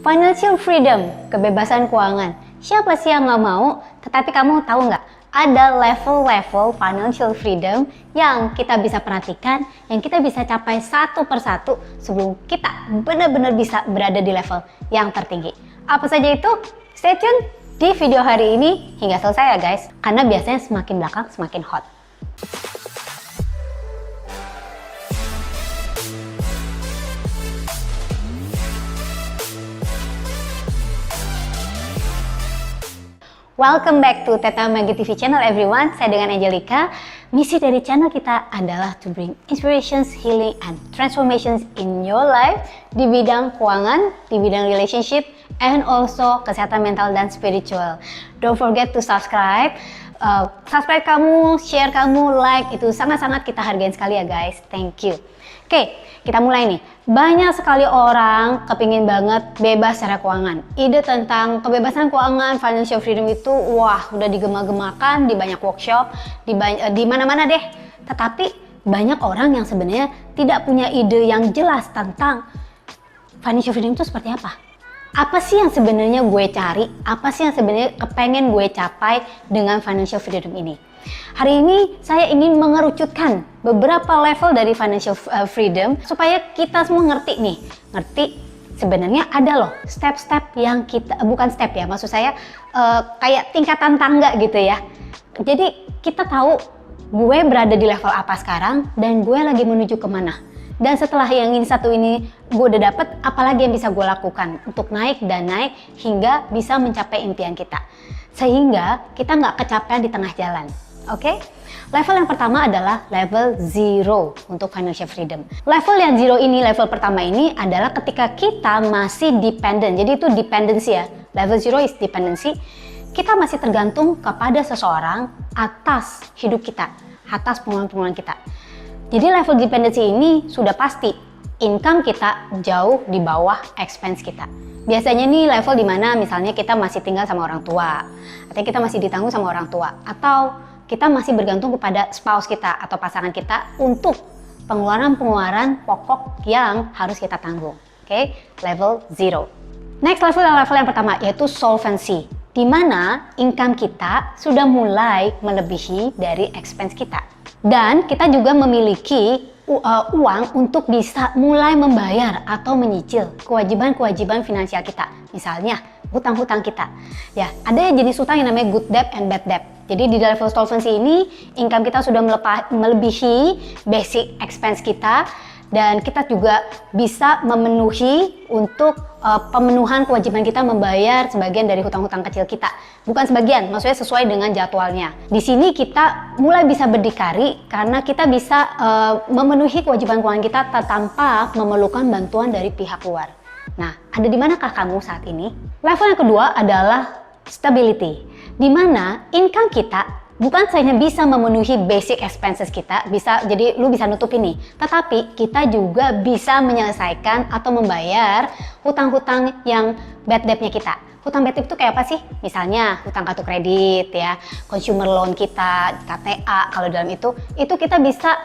Financial freedom, kebebasan keuangan. Siapa sih yang nggak mau? Tetapi kamu tahu nggak? Ada level-level financial freedom yang kita bisa perhatikan, yang kita bisa capai satu persatu sebelum kita benar-benar bisa berada di level yang tertinggi. Apa saja itu? Stay tune di video hari ini hingga selesai ya guys, karena biasanya semakin belakang semakin hot. Welcome back to Teta Maggie TV channel everyone. Saya dengan Angelica. Misi dari channel kita adalah to bring inspirations, healing, and transformations in your life di bidang keuangan, di bidang relationship, and also kesehatan mental dan spiritual. Don't forget to subscribe. Subscribe kamu, share kamu, like, itu sangat-sangat kita hargain sekali ya guys. Thank you. Oke, kita mulai nih. Banyak sekali orang kepingin banget bebas secara keuangan. Ide tentang kebebasan keuangan, financial freedom itu, wah, udah digema-gemakan di banyak workshop, di mana-mana deh. Tetapi banyak orang yang sebenarnya tidak punya ide yang jelas tentang financial freedom itu seperti apa. Apa sih yang sebenarnya gue cari? Apa sih yang sebenarnya kepengen gue capai dengan financial freedom ini? Hari ini saya ingin mengerucutkan beberapa level dari financial freedom supaya kita semua ngerti nih. Ngerti sebenarnya ada loh step-step yang kita, bukan step ya, maksud saya kayak tingkatan tangga gitu ya. Jadi kita tahu gue berada di level apa sekarang dan gue lagi menuju kemana. Dan setelah yang ini satu ini gue udah dapet, apalagi yang bisa gue lakukan untuk naik dan naik hingga bisa mencapai impian kita. Sehingga kita nggak kecapean di tengah jalan. Oke? Level yang pertama adalah level zero untuk financial freedom. Level yang zero ini, level pertama ini adalah ketika kita masih dependent. Jadi itu dependency ya. Level zero is dependency. Kita masih tergantung kepada seseorang atas hidup kita, atas pengeluaran-pengeluaran kita. Jadi level dependency ini sudah pasti income kita jauh di bawah expense kita. Biasanya nih level dimana misalnya kita masih tinggal sama orang tua, atau kita masih ditanggung sama orang tua, atau kita masih bergantung kepada spouse kita atau pasangan kita untuk pengeluaran-pengeluaran pokok yang harus kita tanggung. Oke, level zero. Next level adalah level yang pertama, yaitu solvency, di mana income kita sudah mulai melebihi dari expense kita. Dan kita juga memiliki uang untuk bisa mulai membayar atau menyicil kewajiban-kewajiban finansial kita. Misalnya hutang-hutang kita. Ya, ada jenis hutang yang namanya good debt and bad debt. Jadi di level solvency ini income kita sudah melebihi basic expense kita dan kita juga bisa memenuhi untuk pemenuhan kewajiban kita membayar sebagian dari hutang-hutang kecil kita. Bukan sebagian, maksudnya sesuai dengan jadwalnya. Di sini kita mulai bisa berdikari karena kita bisa memenuhi kewajiban keuangan kita tanpa memerlukan bantuan dari pihak luar. Nah, ada di manakah kamu saat ini? Level yang kedua adalah stability, di mana income kita bukan hanya bisa memenuhi basic expenses kita, jadi lu bisa nutup ini, tetapi kita juga bisa menyelesaikan atau membayar hutang-hutang yang bad debt-nya kita. Hutang bad debt itu kayak apa sih? Misalnya hutang kartu kredit ya, consumer loan kita, KTA, kalau dalam itu kita bisa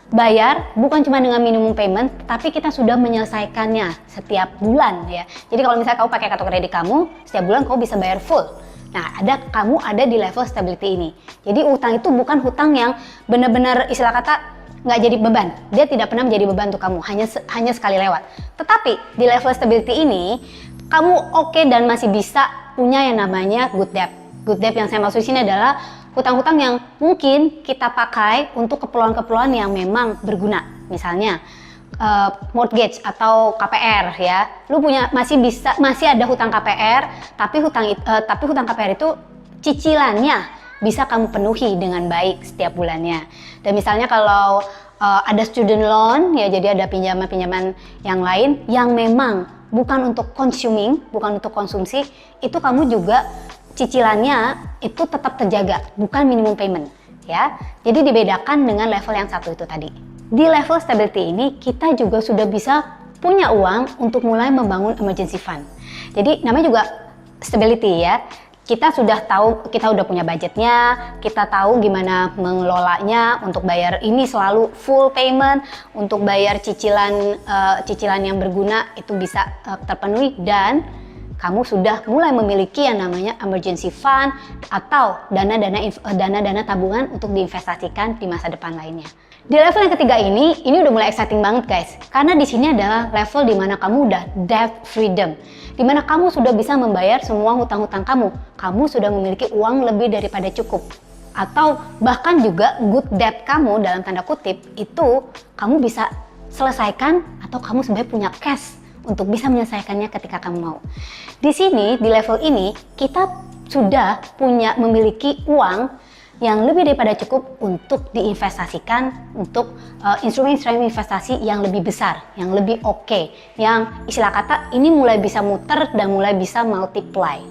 bayar bukan cuma dengan minimum payment, tapi kita sudah menyelesaikannya setiap bulan ya. Jadi kalau misalnya kamu pakai kartu kredit kamu, setiap bulan kamu bisa bayar full. Nah, kamu ada di level stability ini. Jadi utang itu bukan hutang yang benar-benar istilah kata nggak jadi beban. Dia tidak pernah menjadi beban untuk kamu, hanya sekali lewat. Tetapi di level stability ini, kamu oke dan masih bisa punya yang namanya good debt. Good debt yang saya maksud sini adalah hutang-hutang yang mungkin kita pakai untuk keperluan-keperluan yang memang berguna. Misalnya mortgage atau KPR ya, lu masih ada hutang KPR, tapi hutang KPR itu cicilannya bisa kamu penuhi dengan baik setiap bulannya. Dan misalnya kalau ada student loan ya, jadi ada pinjaman-pinjaman yang lain yang memang bukan untuk consuming, bukan untuk konsumsi, itu kamu juga cicilannya itu tetap terjaga, bukan minimum payment ya. Jadi dibedakan dengan level yang satu itu tadi. Di level stability ini kita juga sudah bisa punya uang untuk mulai membangun emergency fund. Jadi namanya juga stability ya. kita sudah tahu, kita udah punya budgetnya, kita tahu gimana mengelolanya, untuk bayar ini selalu full payment, untuk bayar cicilan yang berguna itu bisa terpenuhi, dan kamu sudah mulai memiliki yang namanya emergency fund atau dana-dana tabungan untuk diinvestasikan di masa depan lainnya. Di level yang ketiga ini udah mulai exciting banget guys, karena di sini adalah level dimana kamu udah debt freedom, dimana kamu sudah bisa membayar semua hutang-hutang kamu. Kamu sudah memiliki uang lebih daripada cukup, atau bahkan juga good debt kamu dalam tanda kutip itu kamu bisa selesaikan, atau kamu sebenarnya punya cash untuk bisa menyelesaikannya ketika kamu mau. Di sini di level ini kita sudah memiliki uang yang lebih daripada cukup untuk diinvestasikan untuk instrumen-instrumen investasi yang lebih besar, yang lebih oke, yang istilah kata ini mulai bisa muter dan mulai bisa multiply.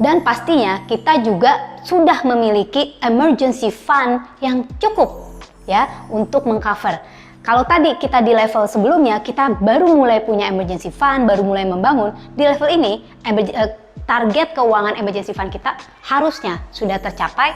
Dan pastinya kita juga sudah memiliki emergency fund yang cukup ya untuk mengcover. Kalau tadi kita di level sebelumnya kita baru mulai punya emergency fund, baru mulai membangun, di level ini target keuangan emergency fund kita harusnya sudah tercapai,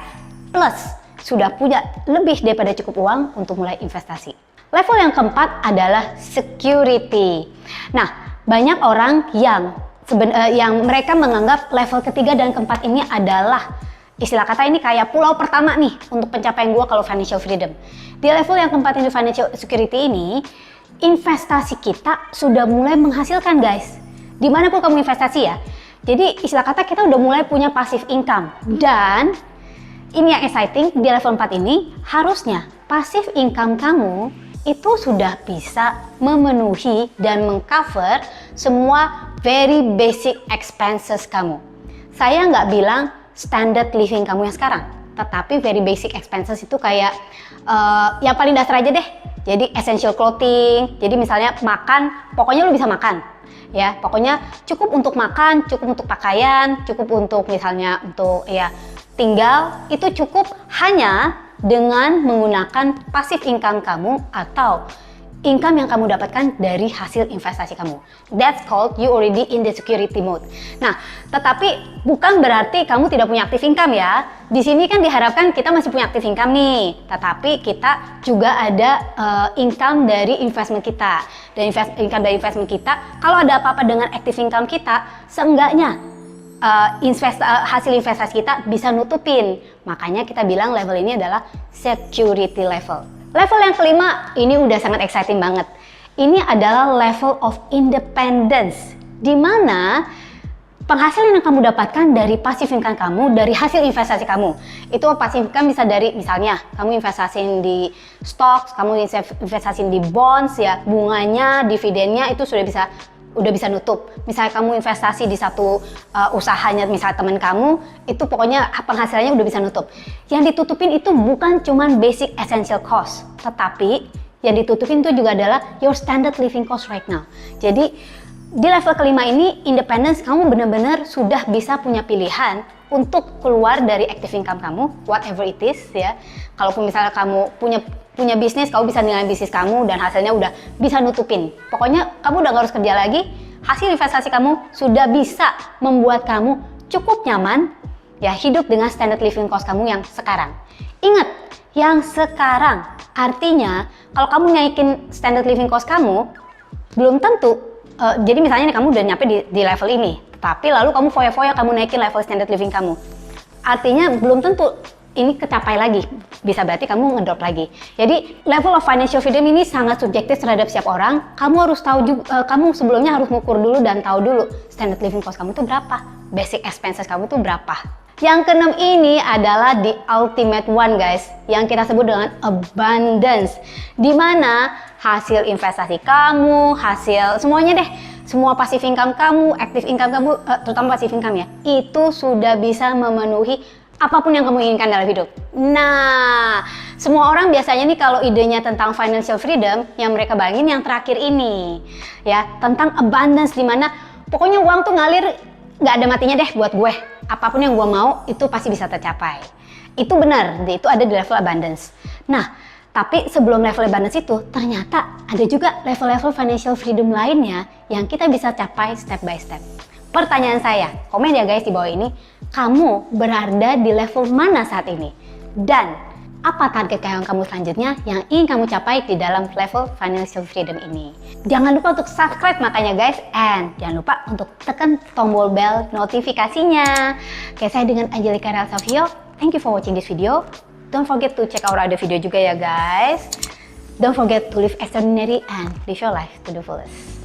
plus sudah punya lebih daripada cukup uang untuk mulai investasi. Level yang keempat adalah security. Nah, banyak orang yang mereka menganggap level ketiga dan keempat ini adalah istilah kata ini kayak pulau pertama nih untuk pencapaian gue kalau financial freedom. Di level yang keempat ini financial security ini, investasi kita sudah mulai menghasilkan guys. Dimanapun kamu investasi ya. Jadi istilah kata kita udah mulai punya passive income, dan ini yang exciting, di level 4 ini harusnya passive income kamu itu sudah bisa memenuhi dan mengcover semua very basic expenses kamu. Saya nggak bilang standard living kamu yang sekarang, tetapi very basic expenses itu kayak yang paling dasar aja deh. Jadi essential clothing, jadi misalnya makan, pokoknya lu bisa makan. Ya, pokoknya cukup untuk makan, cukup untuk pakaian, cukup untuk misalnya untuk ya tinggal, itu cukup hanya dengan menggunakan passive income kamu atau income yang kamu dapatkan dari hasil investasi kamu. That's called you already in the security mode. Nah, tetapi bukan berarti kamu tidak punya active income ya. Di sini kan diharapkan kita masih punya active income nih, tetapi kita juga ada income dari investment kita. Dan income dari investment kita, kalau ada apa-apa dengan active income kita, seenggaknya hasil investasi kita bisa nutupin. Makanya kita bilang level ini adalah security level. Level yang kelima ini udah sangat exciting banget. Ini adalah level of independence, di mana penghasilan yang kamu dapatkan dari passive income kamu, dari hasil investasi kamu. Itu passive income bisa dari misalnya kamu investasiin di stocks, kamu investasiin di bonds ya, bunganya, dividennya itu sudah bisa nutup. Misalnya kamu investasi di satu usahanya, misalnya teman kamu, itu pokoknya penghasilannya udah bisa nutup. Yang ditutupin itu bukan cuman basic essential cost, tetapi yang ditutupin itu juga adalah your standard living cost right now. Jadi di level kelima ini, independence, kamu benar-benar sudah bisa punya pilihan untuk keluar dari active income kamu, whatever it is ya. Kalaupun misalnya kamu punya bisnis, kamu bisa nilai bisnis kamu dan hasilnya udah bisa nutupin. Pokoknya kamu udah gak harus kerja lagi, hasil investasi kamu sudah bisa membuat kamu cukup nyaman ya hidup dengan standard living cost kamu yang sekarang. Ingat, yang sekarang artinya kalau kamu naikin standard living cost kamu, belum tentu jadi misalnya nih, kamu udah nyampe di level ini, tapi lalu kamu foya-foya kamu naikin level standard living kamu. Artinya belum tentu ini kecapai lagi, bisa berarti kamu ngedrop lagi. Jadi level of financial freedom ini sangat subjektif terhadap setiap orang. Kamu harus tahu juga, kamu sebelumnya harus mengukur dulu dan tahu dulu standard living cost kamu tuh berapa, basic expenses kamu tuh berapa. Yang keenam ini adalah the ultimate one guys, yang kita sebut dengan abundance, dimana hasil investasi kamu, hasil semuanya deh, semua passive income kamu, active income kamu, terutama passive income ya, itu sudah bisa memenuhi apapun yang kamu inginkan dalam hidup. Nah, semua orang biasanya nih kalau idenya tentang financial freedom, yang mereka bayangin yang terakhir ini, ya, tentang abundance, dimana pokoknya uang tuh ngalir nggak ada matinya deh buat gue. Apapun yang gue mau itu pasti bisa tercapai. Itu benar, itu ada di level abundance. Nah, Tapi sebelum level abundance itu, ternyata ada juga level-level financial freedom lainnya yang kita bisa capai step by step. Pertanyaan saya, komen ya guys di bawah ini, kamu berada di level mana saat ini? Dan apa target kamu selanjutnya yang ingin kamu capai di dalam level financial freedom ini? Jangan lupa untuk subscribe makanya guys, and jangan lupa untuk tekan tombol bell notifikasinya. Oke, saya dengan Angelika Relsavio. Thank you for watching this video. Don't forget to check our other video juga ya guys. Don't forget to live extraordinary and live your life to the fullest.